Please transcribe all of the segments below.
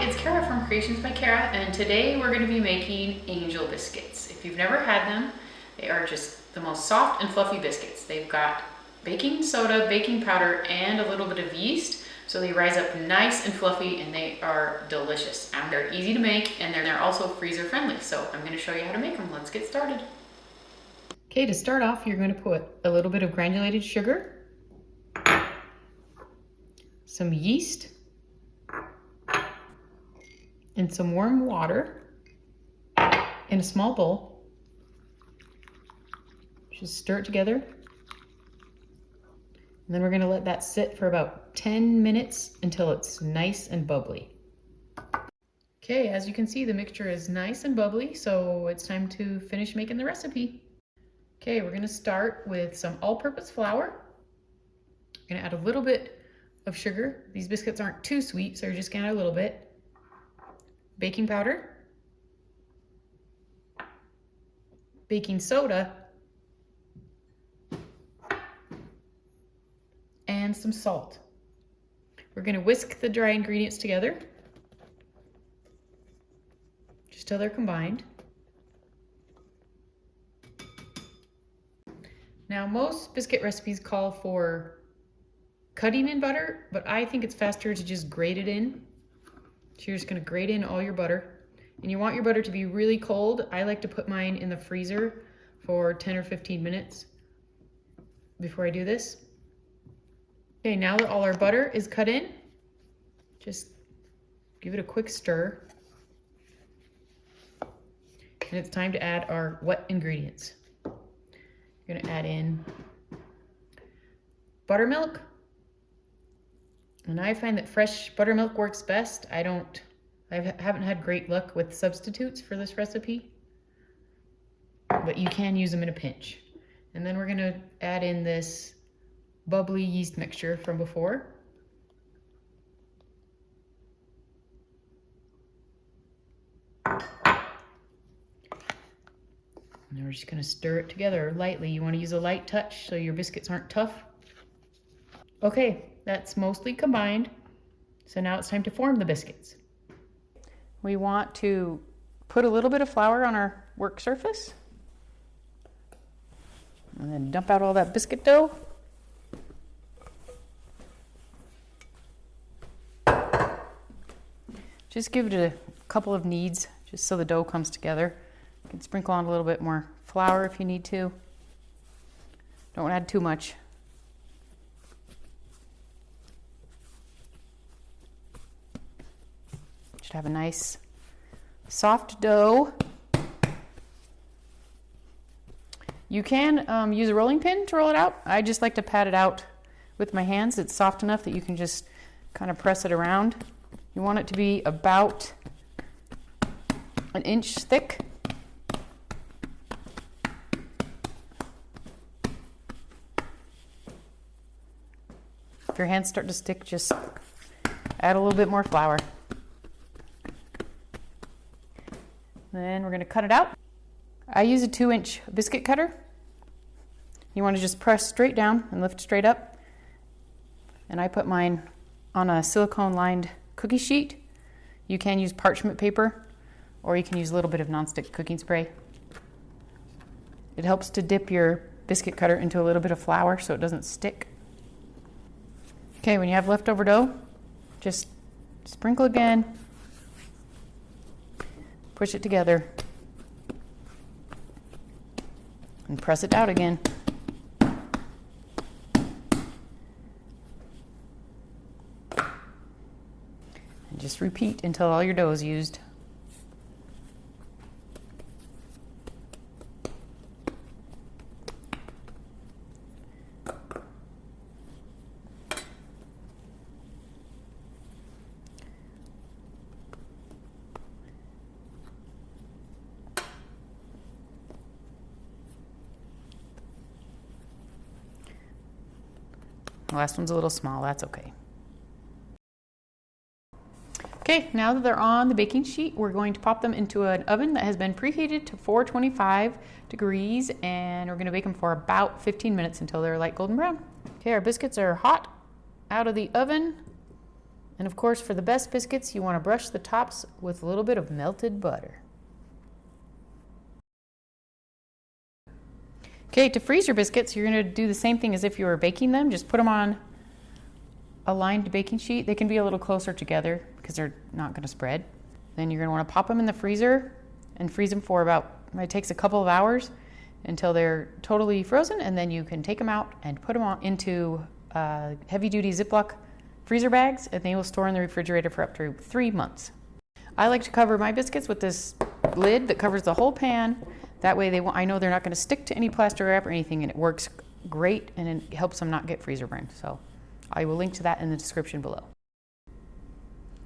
Hi, it's Kara from Creations by Kara, and today we're going to be making Angel Biscuits. If you've never had them, they are just the most soft and fluffy biscuits. They've got baking soda, baking powder, and a little bit of yeast, so they rise up nice and fluffy, and they are delicious. And they're easy to make, and they're also freezer friendly, so I'm going to show you how to make them. Let's get started. Okay, to start off, you're going to put a little bit of granulated sugar, some yeast, and some warm water in a small bowl. Just stir it together. And then we're going to let that sit for about 10 minutes until it's nice and bubbly. Okay, as you can see, the mixture is nice and bubbly, so it's time to finish making the recipe. Okay, we're going to start with some all-purpose flour. We're going to add a little bit of sugar. These biscuits aren't too sweet, so you're just going to add a little bit. Baking powder, baking soda, and some salt. We're going to whisk the dry ingredients together just till they're combined. Now, most biscuit recipes call for cutting in butter, but I think it's faster to just grate it in. So you're just going to grate in all your butter, and you want your butter to be really cold. I like to put mine in the freezer for 10 or 15 minutes before I do this. Okay, now that all our butter is cut in, just give it a quick stir. And it's time to add our wet ingredients. You're going to add in buttermilk. And I find that fresh buttermilk works best. I haven't had great luck with substitutes for this recipe, but you can use them in a pinch. And then we're going to add in this bubbly yeast mixture from before. And then we're just going to stir it together lightly. You want to use a light touch so your biscuits aren't tough. Okay, that's mostly combined. So now it's time to form the biscuits. We want to put a little bit of flour on our work surface and then dump out all that biscuit dough. Just give it a couple of kneads just so the dough comes together. You can sprinkle on a little bit more flour if you need to. Don't add too much. Should have a nice soft dough. You can use a rolling pin to roll it out. I just like to pat it out with my hands. It's soft enough that you can just kind of press it around. You want it to be about an inch thick. If your hands start to stick, just add a little bit more flour. Then we're going to cut it out. I use a 2-inch biscuit cutter. You want to just press straight down and lift straight up. And I put mine on a silicone lined cookie sheet. You can use parchment paper, or you can use a little bit of nonstick cooking spray. It helps to dip your biscuit cutter into a little bit of flour so it doesn't stick. Okay, when you have leftover dough, just sprinkle again. Push it together and press it out again. And just repeat until all your dough is used. The last one's a little small, that's okay. Okay, now that they're on the baking sheet, we're going to pop them into an oven that has been preheated to 425 degrees, and we're going to bake them for about 15 minutes until they're light golden brown. Okay, our biscuits are hot out of the oven, And of course, for the best biscuits, you want to brush the tops with a little bit of melted butter. Okay, to freeze your biscuits, you're going to do the same thing as if you were baking them. Just put them on a lined baking sheet. They can be a little closer together because they're not going to spread. Then you're going to want to pop them in the freezer and freeze them for it takes a couple of hours until they're totally frozen, and then you can take them out and put them into heavy-duty Ziploc freezer bags, and they will store in the refrigerator for up to 3 months. I like to cover my biscuits with this lid that covers the whole pan. That way I know they're not going to stick to any plastic wrap or anything, and it works great, and it helps them not get freezer burned. So I will link to that in the description below.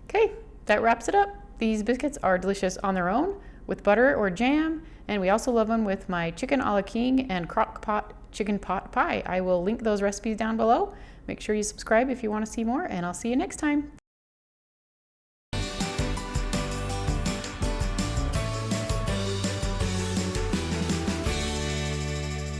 Okay, that wraps it up. These biscuits are delicious on their own with butter or jam, and we also love them with my chicken a la king and crock pot chicken pot pie. I will link those recipes down below. Make sure you subscribe if you want to see more, and I'll see you next time.